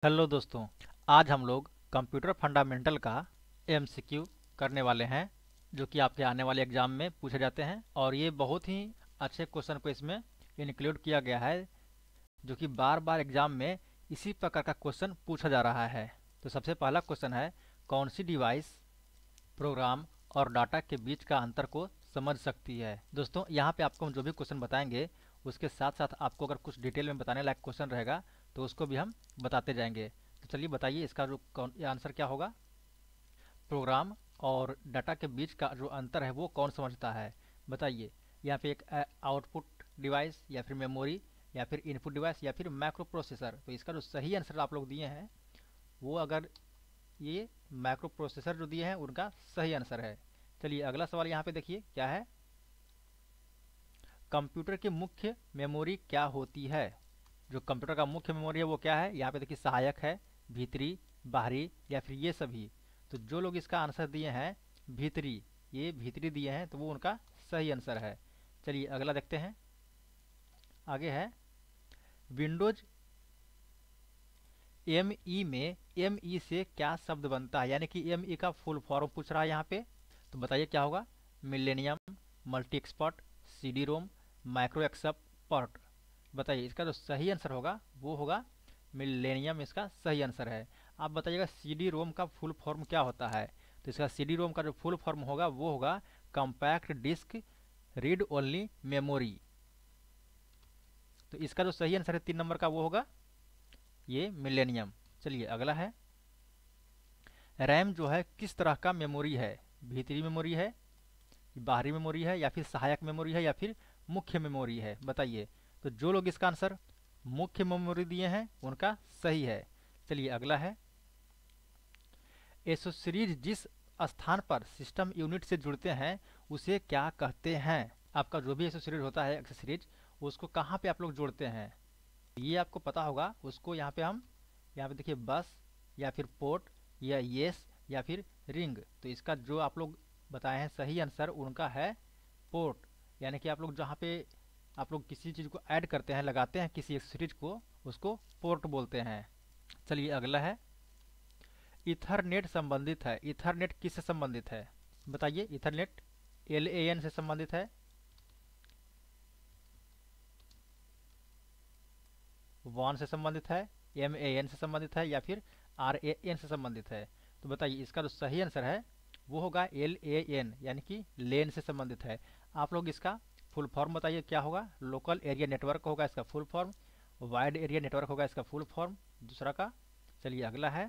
Hello दोस्तों। आज हम लोग कंप्यूटर फंडामेंटल का एमसीक्यू करने वाले हैं जो कि आपके आने वाले एग्जाम में पूछे जाते हैं और ये बहुत ही अच्छे क्वेश्चन को इसमें इंक्लूड किया गया है जो कि बार बार एग्जाम में इसी प्रकार का क्वेश्चन पूछा जा रहा है। तो सबसे पहला क्वेश्चन है, कौन सी डिवाइस प्रोग्राम और डाटा के बीच का अंतर को समझ सकती है। दोस्तों यहाँ पे आपको हम जो भी क्वेश्चन बताएंगे उसके साथ साथ आपको अगर कुछ डिटेल में बताने लायक क्वेश्चन रहेगा तो उसको भी हम बताते जाएंगे। तो चलिए बताइए इसका जो ये आंसर क्या होगा। प्रोग्राम और डाटा के बीच का जो अंतर है वो कौन समझता है, बताइए। यहाँ पे एक आउटपुट डिवाइस या फिर मेमोरी या फिर इनपुट डिवाइस या फिर माइक्रो प्रोसेसर। तो इसका जो सही आंसर आप लोग दिए हैं वो अगर ये माइक्रो प्रोसेसर जो दिए हैं उनका सही आंसर है। चलिए अगला सवाल यहाँ पे देखिए क्या है। कंप्यूटर की मुख्य मेमोरी क्या होती है। जो कंप्यूटर का मुख्य मेमोरी है वो क्या है, यहाँ पे देखिए सहायक है, भीतरी, बाहरी या फिर ये सभी। तो जो लोग इसका आंसर दिए हैं भीतरी, ये भीतरी दिए हैं तो वो उनका सही आंसर है। चलिए अगला देखते हैं। आगे है, विंडोज एम ई में एम ई से क्या शब्द बनता है, यानी कि एम ई का फुल फॉर्म पूछ रहा है यहाँ पे। तो बताइए क्या होगा। Millennium, multi expert, C D ROM, micro expert. बताइए इसका जो सही आंसर होगा वो होगा मिलेनियम, इसका सही आंसर है। आप बताइएगा सी डी रोम का फुल फॉर्म क्या होता है। तो इसका सी डी रोम का जो फुल फॉर्म होगा वो होगा compact disc read only memory. तो इसका जो सही आंसर है 3 नंबर का वो होगा ये मिलेनियम। चलिए अगला है, रैम जो है किस तरह का मेमोरी है। भीतरी मेमोरी है, बाहरी मेमोरी है या फिर सहायक मेमोरी है या फिर मुख्य मेमोरी है, बताइए। तो जो लोग इसका आंसर मुख्य मेमोरी दिए हैं उनका सही है। चलिए अगला है, एसोसीरीज जिस स्थान पर सिस्टम यूनिट से जुड़ते हैं उसे क्या कहते हैं। आपका जो भी एसोसीरीज होता है एक्सेसरीज, उसको कहाँ पे आप लोग जोड़ते हैं ये आपको पता होगा। उसको यहाँ पे हम, यहाँ पे देखिए बस या फिर पोर्ट या येस या फिर रिंग। तो इसका जो आप लोग बताए हैं सही आंसर उनका है पोर्ट, यानी कि आप लोग जहाँ पे आप लोग किसी चीज़ को ऐड करते हैं, लगाते हैं किसी एक्सेसरीज को, उसको पोर्ट बोलते हैं। चलिए अगला है, इथरनेट संबंधित है। इथरनेट किससे संबंधित है, बताइए। इथरनेट LAN से संबंधित है, WAN से संबंधित है, MAN से संबंधित है या फिर RAN से संबंधित है। तो बताइए इसका जो सही आंसर है वो होगा LAN, यानी कि लेन से संबंधित है। आप लोग इसका फुल फॉर्म बताइए क्या होगा। लोकल एरिया नेटवर्क होगा इसका full form, wide area network होगा इसका फुल फॉर्म दूसरा का। चलिए अगला है,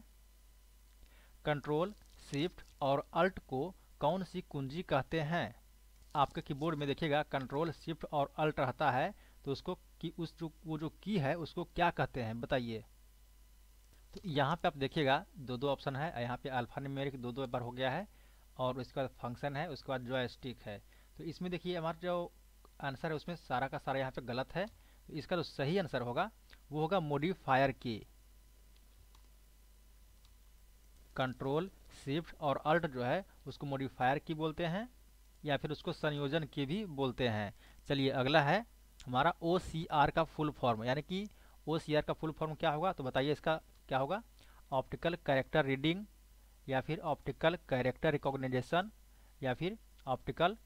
कंट्रोल शिफ्ट और अल्ट को कौन सी कुंजी कहते हैं। आपके कीबोर्ड में देखिएगा कंट्रोल शिफ्ट और अल्ट रहता है, तो उसको कि उस जो वो जो की है उसको क्या कहते हैं, बताइए। तो यहाँ पे आप देखिएगा दो दो ऑप्शन है। यहाँ पे अल्फा न्यूमेरिक दो दो बार हो गया है और उसके बाद फंक्शन है, उसके बाद जॉयस्टिक है। तो इसमें देखिए हमारा जो आंसर है उसमें सारा का सारा यहाँ पे गलत है। तो इसका जो सही आंसर होगा वो होगा मॉडिफायर की। कंट्रोल शिफ्ट और अल्ट जो है उसको मॉडिफायर की बोलते हैं या फिर उसको संयोजन की भी बोलते हैं। चलिए अगला है हमारा OCR का फुल फॉर्म, यानी कि OCR का फुल फॉर्म क्या होगा। तो बताइए इसका क्या होगा। ऑप्टिकल कैरेक्टर रीडिंग या फिर ऑप्टिकल कैरेक्टर रिकॉग्निजेशन या फिर ऑप्टिकल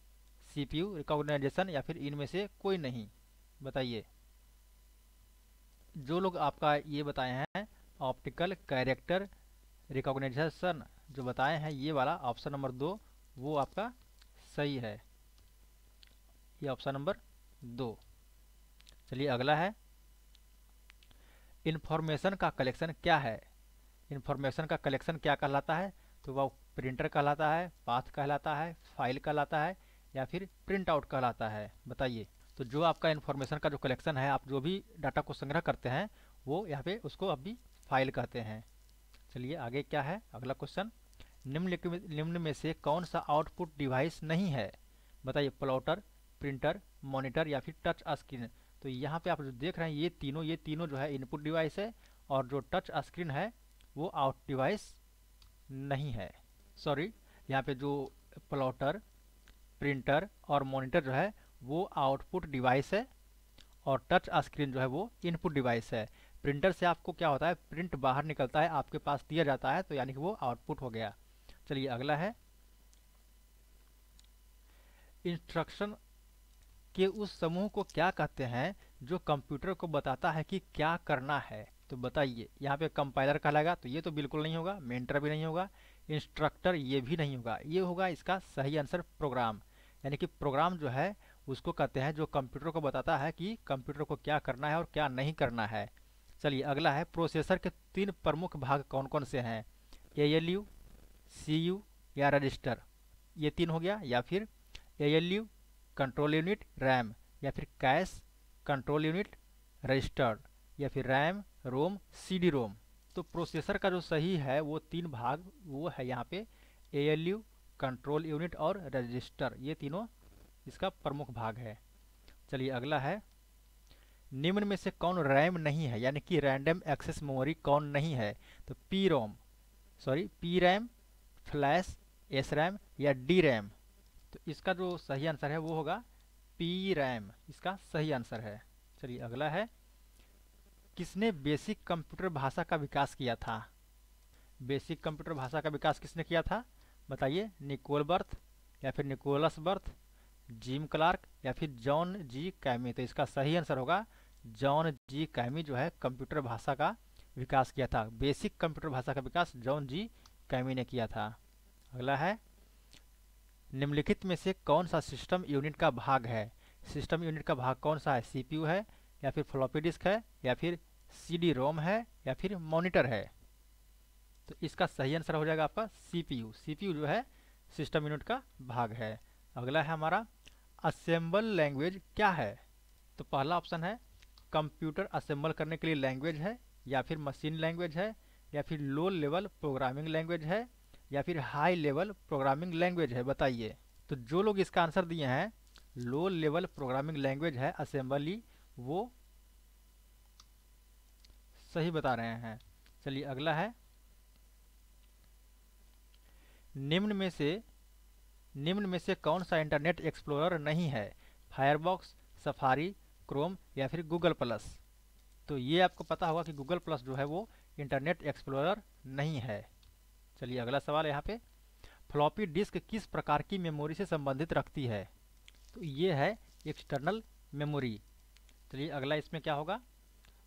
CPU रिकॉग्निजेशन या फिर इनमें से कोई नहीं, बताइए। जो लोग आपका ये बताए हैं ऑप्टिकल कैरेक्टर रिकॉग्निजेशन जो बताए हैं ये वाला ऑप्शन नंबर 2 वो आपका सही है, ये ऑप्शन नंबर 2। चलिए अगला है, इन्फॉर्मेशन का कलेक्शन क्या है। इन्फॉर्मेशन का कलेक्शन क्या कहलाता है। तो वह प्रिंटर कहलाता है, पाथ कहलाता है, फाइल कहलाता है या फिर प्रिंट आउट कहलाता है, बताइए। तो जो आपका इन्फॉर्मेशन का जो कलेक्शन है, आप जो भी डाटा को संग्रह करते हैं वो यहाँ पे उसको अभी फाइल कहते हैं। चलिए आगे क्या है अगला क्वेश्चन, निम्न में से कौन सा आउटपुट डिवाइस नहीं है, बताइए। प्लॉटर, प्रिंटर, मॉनिटर या फिर टच स्क्रीन। तो यहाँ पे आप जो देख रहे हैं ये तीनों जो है इनपुट डिवाइस है और जो टच स्क्रीन है वो आउट डिवाइस नहीं है। सॉरी, यहाँ पे जो प्लॉटर, प्रिंटर और मॉनिटर जो है वो आउटपुट डिवाइस है और टच स्क्रीन जो है वो इनपुट डिवाइस है। प्रिंटर से आपको क्या होता है, प्रिंट बाहर निकलता है, आपके पास दिया जाता है, तो यानी कि वो आउटपुट हो गया। चलिए अगला है, इंस्ट्रक्शन के उस समूह को क्या कहते हैं जो कंप्यूटर को बताता है कि क्या करना है। तो बताइए, यहाँ पे कंपाइलर कहलाएगा, तो ये तो बिल्कुल नहीं होगा, मेंटर भी नहीं होगा, इंस्ट्रक्टर ये भी नहीं होगा, ये होगा इसका सही आंसर प्रोग्राम। यानी कि प्रोग्राम जो है उसको कहते हैं जो कंप्यूटर को बताता है कि कंप्यूटर को क्या करना है और क्या नहीं करना है। चलिए अगला है, प्रोसेसर के 3 प्रमुख भाग कौन कौन से हैं। एएलयू, सीयू या रजिस्टर, ये 3 हो गया। या फिर एएलयू कंट्रोल यूनिट रैम, या फिर कैश कंट्रोल यूनिट रजिस्टर्ड, या फिर रैम रोम सीडी रोम। तो प्रोसेसर का जो सही है वो 3 भाग वो है यहाँ पे एएलयू, कंट्रोल यूनिट और रजिस्टर, ये तीनों इसका प्रमुख भाग है। चलिए अगला है, निम्न में से कौन रैम नहीं है, यानी कि रैंडम एक्सेस मेमोरी कौन नहीं है। तो P RAM, flash, S RAM या डी रैम। तो इसका जो सही आंसर है वो होगा पी रैम, इसका सही आंसर है। चलिए अगला है, किसने बेसिक कंप्यूटर भाषा का विकास किया था। बेसिक कंप्यूटर भाषा का विकास किसने किया था, बताइए। निकोल बर्थ, या फिर निकोलस बर्थ, जिम क्लार्क या फिर जॉन जी कैमी। तो इसका सही आंसर होगा जॉन जी कैमी जो है कंप्यूटर भाषा का विकास किया था। बेसिक कंप्यूटर भाषा का विकास जॉन जी कैमी ने किया था। अगला है, निम्नलिखित में से कौन सा सिस्टम यूनिट का भाग है। सिस्टम यूनिट का भाग कौन सा है, सीपीयू है, या फिर फ्लॉपी डिस्क है, या फिर सीडी रोम है, या फिर मॉनिटर है। तो इसका सही आंसर हो जाएगा आपका सीपीयू। सीपीयू जो है सिस्टम यूनिट का भाग है। अगला है हमारा, असेंबल लैंग्वेज क्या है। तो पहला ऑप्शन है कंप्यूटर असेंबल करने के लिए लैंग्वेज है, या फिर मशीन लैंग्वेज है, या फिर लो लेवल प्रोग्रामिंग लैंग्वेज है, या फिर हाई लेवल प्रोग्रामिंग लैंग्वेज है, बताइए। तो जो लोग इसका आंसर दिए हैं लो लेवल प्रोग्रामिंग लैंग्वेज है असेंबली, वो सही बता रहे हैं। चलिए अगला है, निम्न में से कौन सा इंटरनेट एक्सप्लोरर नहीं है। फायरबॉक्स, सफारी, क्रोम या फिर गूगल प्लस। तो ये आपको पता होगा कि गूगल प्लस जो है वो इंटरनेट एक्सप्लोरर नहीं है। चलिए अगला सवाल है यहाँ पे, फ्लॉपी डिस्क किस प्रकार की मेमोरी से संबंधित रखती है। तो ये है एक्सटर्नल मेमोरी। चलिए अगला इसमें क्या होगा,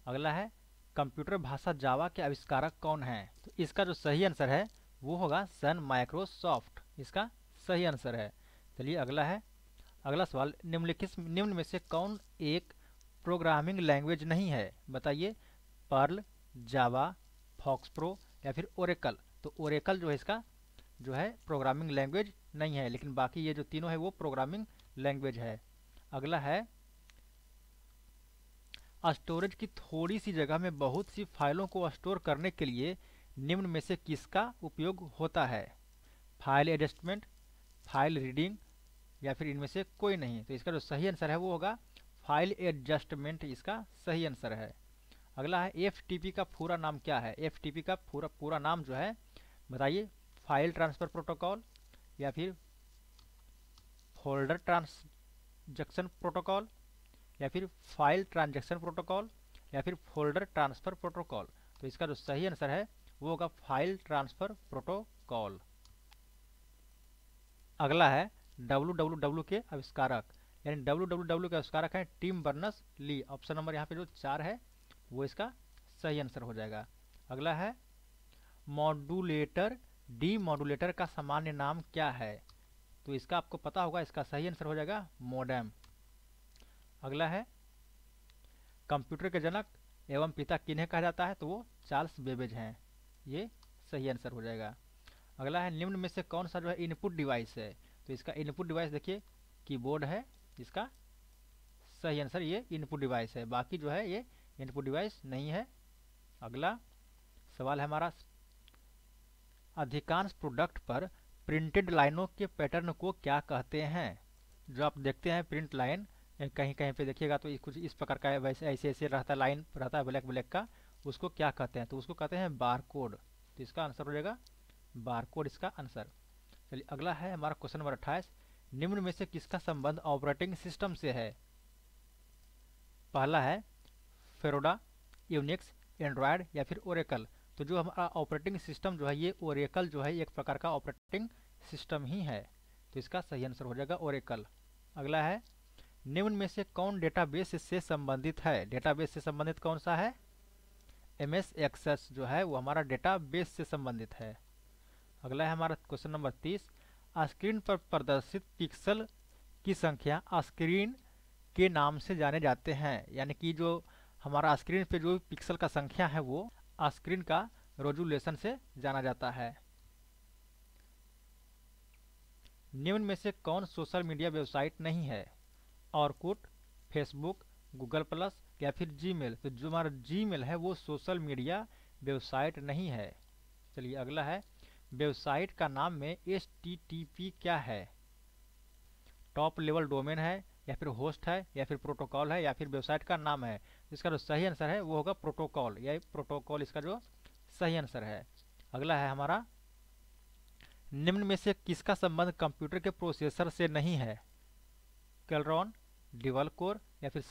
अगला है, कंप्यूटर भाषा जावा के आविष्कारक कौन है। तो इसका जो सही आंसर है वो होगा सन माइक्रोसॉफ्ट, इसका सही आंसर है। चलिए अगला है, अगला सवाल, निम्न में से कौन एक प्रोग्रामिंग लैंग्वेज नहीं है, बताइए। पर्ल, जावा, फॉक्स प्रो या फिर ओरेकल। तो ओरेकल जो है इसका जो है प्रोग्रामिंग लैंग्वेज नहीं है, लेकिन बाकी ये जो तीनों है वो प्रोग्रामिंग लैंग्वेज है। अगला है, स्टोरेज की थोड़ी सी जगह में बहुत सी फाइलों को स्टोर करने के लिए निम्न में से किसका उपयोग होता है। फाइल एडजस्टमेंट, फाइल रीडिंग या फिर इनमें से कोई नहीं। तो इसका जो सही आंसर है वो होगा फाइल एडजस्टमेंट, इसका सही आंसर है। अगला है, एफटीपी का पूरा नाम क्या है। एफटीपी का पूरा नाम जो है बताइए। फाइल ट्रांसफर प्रोटोकॉल, या फिर फोल्डर ट्रांसजेक्शन प्रोटोकॉल, या फिर फाइल ट्रांजैक्शन प्रोटोकॉल, या फिर फोल्डर ट्रांसफर प्रोटोकॉल। तो इसका जो सही आंसर है वो होगा फाइल ट्रांसफर प्रोटोकॉल। अगला है, www के आविष्कारक, यानी www के आविष्कारक हैं Tim Berners Lee. Option number यहाँ पे जो 4 है वो इसका सही आंसर हो जाएगा। अगला है, मॉड्यूलेटर डीमॉड्यूलेटर का सामान्य नाम क्या है। तो इसका आपको पता होगा, इसका सही आंसर हो जाएगा मोडेम। अगला है, कंप्यूटर के जनक एवं पिता किन्हें कहा जाता है। तो वो चार्ल्स बेबेज हैं, ये सही आंसर हो जाएगा। अगला है, निम्न में से कौन सा जो है इनपुट डिवाइस है। तो इसका इनपुट डिवाइस देखिए कीबोर्ड है, इसका सही आंसर ये इनपुट डिवाइस है, बाकी जो है ये इनपुट डिवाइस नहीं है। अगला सवाल है हमारा, अधिकांश प्रोडक्ट पर प्रिंटेड लाइनों के पैटर्न को क्या कहते हैं। जो आप देखते हैं प्रिंट लाइन कहीं कहीं पे देखिएगा तो कुछ इस प्रकार का है, वैसे ऐसे ऐसे रहता है, लाइन रहता है ब्लैक ब्लैक का, उसको क्या कहते हैं। तो उसको कहते हैं बारकोड। तो इसका आंसर हो जाएगा बारकोड, इसका आंसर। चलिए अगला है हमारा क्वेश्चन नंबर 28, निम्न में से किसका संबंध ऑपरेटिंग सिस्टम से है। पहला है फेडोरा, यूनिक्स, एंड्रॉयड या फिर ओरेकल। तो जो हमारा ऑपरेटिंग सिस्टम जो है ये ओरेकल जो है एक प्रकार का ऑपरेटिंग सिस्टम ही है, तो इसका सही आंसर हो जाएगा ओरेकल। अगला है, निम्न में से कौन डेटाबेस से संबंधित है? डेटाबेस से संबंधित कौन सा है? MS एक्सेस जो है वो हमारा डेटाबेस से संबंधित है। अगला है हमारा क्वेश्चन नंबर 30, स्क्रीन पर प्रदर्शित पिक्सल की संख्या स्क्रीन के नाम से जाने जाते हैं, यानी कि जो हमारा स्क्रीन पे जो पिक्सल का संख्या है वो स्क्रीन का रेजोल्यूशन से जाना जाता है। निम्न में से कौन सोशल मीडिया वेबसाइट नहीं है? ऑरकुट, फेसबुक, गूगल प्लस या फिर जीमेल। तो जो हमारा जीमेल है वो सोशल मीडिया वेबसाइट नहीं है। चलिए अगला है, वेबसाइट का नाम में HTTP क्या है? टॉप लेवल डोमेन है या फिर होस्ट है या फिर प्रोटोकॉल है या फिर वेबसाइट का नाम है? इसका जो सही आंसर है वो होगा प्रोटोकॉल, या प्रोटोकॉल इसका जो सही आंसर है। अगला है हमारा, निम्न में से किसका संबंध कंप्यूटर के प्रोसेसर से नहीं है? कैलरॉन, डिवल कोर या फिर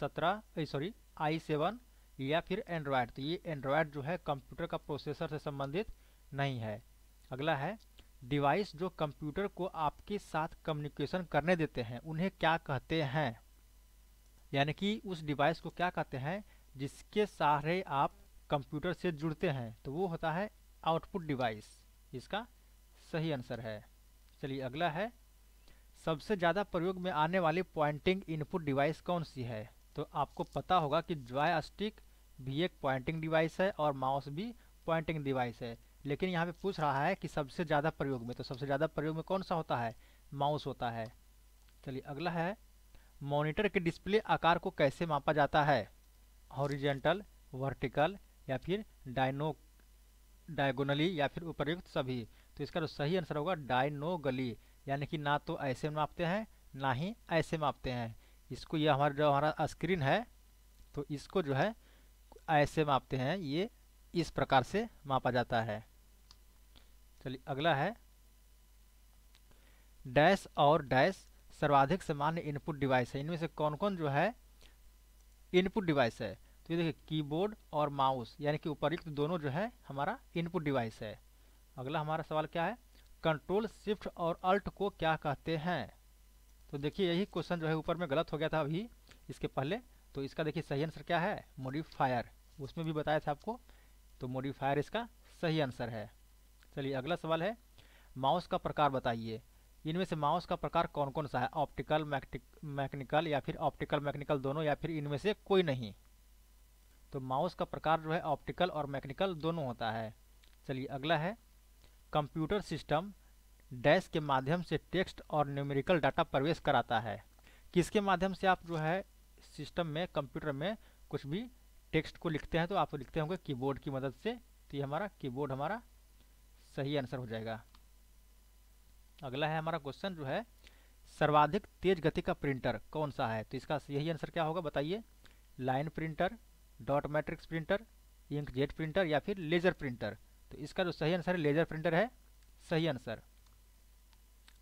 i7 या फिर एंड्रॉयड। तो ये एंड्रॉयड जो है कंप्यूटर का प्रोसेसर से संबंधित नहीं है। अगला है, डिवाइस जो कंप्यूटर को आपके साथ कम्युनिकेशन करने देते हैं उन्हें क्या कहते हैं? यानी कि उस डिवाइस को क्या कहते हैं जिसके सहारे आप कंप्यूटर से जुड़ते हैं? तो वो होता है आउटपुट डिवाइस, इसका सही आंसर है। चलिए अगला है, सबसे ज़्यादा प्रयोग में आने वाली पॉइंटिंग इनपुट डिवाइस कौन सी है? तो आपको पता होगा कि जॉयस्टिक भी एक पॉइंटिंग डिवाइस है और माउस भी पॉइंटिंग डिवाइस है, लेकिन यहाँ पे पूछ रहा है कि सबसे ज़्यादा प्रयोग में, तो सबसे ज़्यादा प्रयोग में कौन सा होता है? माउस होता है। चलिए अगला है, मॉनिटर के डिस्प्ले आकार को कैसे मापा जाता है? हॉरिजेंटल, वर्टिकल या फिर डायगोनली या फिर उपर्युक्त सभी? तो इसका जो सही आंसर होगा डायनोगली, यानी कि ना तो ऐसे मापते हैं ना ही ऐसे मापते हैं। इसको ये हमारा स्क्रीन है तो इसको जो है ऐसे मापते हैं, ये इस प्रकार से मापा जाता है। चलिए अगला है, डैश और डैश सर्वाधिक सामान्य इनपुट डिवाइस है, इनमें से कौन कौन जो है इनपुट डिवाइस है? तो ये देखिए, कीबोर्ड और माउस यानी कि उपर्युक्त दोनों जो है हमारा इनपुट डिवाइस है। अगला हमारा सवाल क्या है, कंट्रोल शिफ्ट और अल्ट को क्या कहते हैं? तो देखिए यही क्वेश्चन जो है ऊपर में गलत हो गया था अभी इसके पहले, तो इसका देखिए सही आंसर क्या है? मॉडिफायर, उसमें भी बताया था आपको, तो मॉडिफायर इसका सही आंसर है। चलिए अगला सवाल है, माउस का प्रकार बताइए। इनमें से माउस का प्रकार कौन कौन सा है? ऑप्टिकल, मैकेनिकल या फिर ऑप्टिकल मैकेनिकल दोनों या फिर इनमें से कोई नहीं? तो माउस का प्रकार जो है ऑप्टिकल और मैकेनिकल दोनों होता है। चलिए अगला है, कंप्यूटर सिस्टम डैश के माध्यम से टेक्स्ट और न्यूमेरिकल डाटा प्रवेश कराता है। किसके माध्यम से आप जो है सिस्टम में कंप्यूटर में कुछ भी टेक्स्ट को लिखते हैं? तो आप लिखते होंगे कीबोर्ड की मदद से, तो ये हमारा कीबोर्ड हमारा सही आंसर हो जाएगा। अगला है हमारा क्वेश्चन जो है, सर्वाधिक तेज गति का प्रिंटर कौन सा है? तो इसका यही आंसर क्या होगा बताइए? Line printer, dot matrix printer, inkjet printer या फिर लेजर प्रिंटर? तो इसका जो सही आंसर है लेजर प्रिंटर है सही आंसर।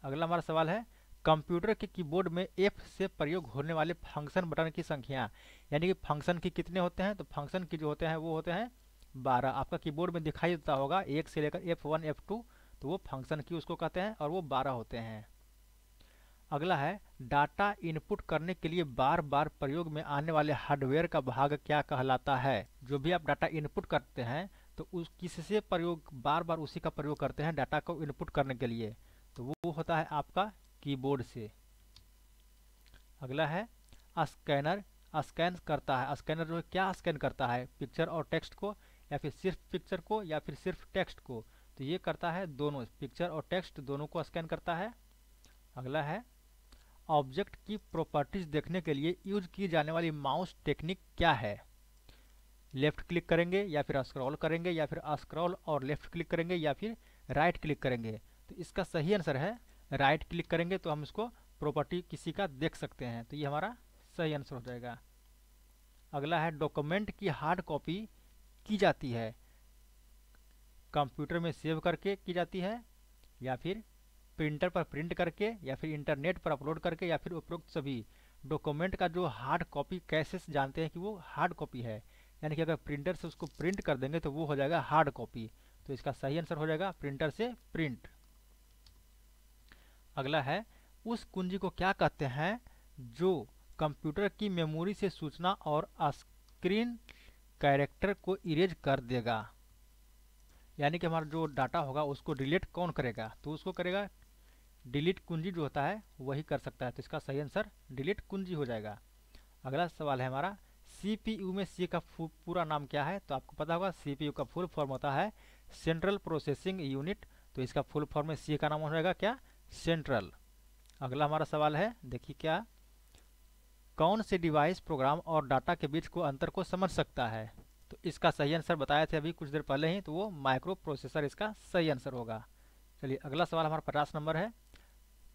अगला हमारा सवाल है, कंप्यूटर के कीबोर्ड में F से प्रयोग होने वाले फंक्शन बटन की संख्या, यानी कि फंक्शन की कितने होते हैं? तो फंक्शन की जो होते हैं वो होते हैं 12। आपका कीबोर्ड में दिखाई देता होगा 1 से लेकर F1 F2, तो वो फंक्शन की उसको कहते हैं और वो 12 होते हैं। अगला है, डाटा इनपुट करने के लिए बार बार प्रयोग में आने वाले हार्डवेयर का भाग क्या कहलाता है? जो भी आप डाटा इनपुट करते हैं तो उस किससे प्रयोग बार बार उसी का प्रयोग करते हैं डाटा को इनपुट करने के लिए? तो वो होता है आपका कीबोर्ड से। अगला है, स्कैनर स्कैन करता है, स्कैनर जो है क्या स्कैन करता है? पिक्चर और टेक्स्ट को या फिर सिर्फ पिक्चर को या फिर सिर्फ टेक्स्ट को? तो ये करता है दोनों, पिक्चर और टेक्स्ट दोनों को स्कैन करता है। अगला है, ऑब्जेक्ट की प्रॉपर्टीज देखने के लिए यूज की जाने वाली माउस टेक्निक क्या है? लेफ्ट क्लिक करेंगे या फिर स्क्रॉल करेंगे या फिर स्क्रॉल और लेफ्ट क्लिक करेंगे या फिर राइट क्लिक करेंगे? तो इसका सही आंसर है राइट क्लिक करेंगे तो हम इसको प्रॉपर्टी किसी का देख सकते हैं, तो ये हमारा सही आंसर हो जाएगा। अगला है, डॉक्यूमेंट की हार्ड कॉपी की जाती है कंप्यूटर में सेव करके की जाती है या फिर प्रिंटर पर प्रिंट करके या फिर इंटरनेट पर अपलोड करके या फिर उपरोक्त सभी? डॉक्यूमेंट का जो हार्ड कॉपी कैसे जानते हैं कि वो हार्ड कॉपी है? यानी कि अगर प्रिंटर से उसको प्रिंट कर देंगे तो वो हो जाएगा हार्ड कॉपी। तो इसका सही आंसर हो जाएगा प्रिंटर से प्रिंट। अगला है, उस कुंजी को क्या कहते हैं जो कंप्यूटर की मेमोरी से सूचना और स्क्रीन कैरेक्टर को इरेज कर देगा। यानी कि हमारा जो डाटा होगा उसको डिलीट कौन करेगा, तो उसको करेगा डिलीट कुंजी जो होता है वही कर सकता है। तो इसका सही आंसर डिलीट कुंजी हो जाएगा। अगला सवाल है हमारा, सीपीयू में सी का पूरा नाम क्या है। तो आपको पता होगा सीपीयू का फुल फॉर्म होता है सेंट्रल प्रोसेसिंग यूनिट। तो इसका फुल फॉर्म में सी का नाम हो जाएगा क्या, सेंट्रल। अगला हमारा सवाल है, देखिए क्या, कौन से डिवाइस प्रोग्राम और डाटा के बीच को अंतर को समझ सकता है। तो इसका सही आंसर बताया थे अभी कुछ देर पहले ही, तो वो माइक्रो प्रोसेसर इसका सही आंसर होगा। चलिए अगला सवाल हमारा 50 नंबर है,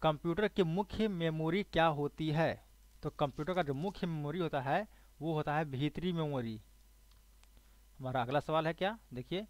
कंप्यूटर की मुख्य मेमोरी क्या होती है। तो कंप्यूटर का जो मुख्य मेमोरी होता है वो होता है भीतरी मेमोरी। हमारा अगला सवाल है क्या, देखिए,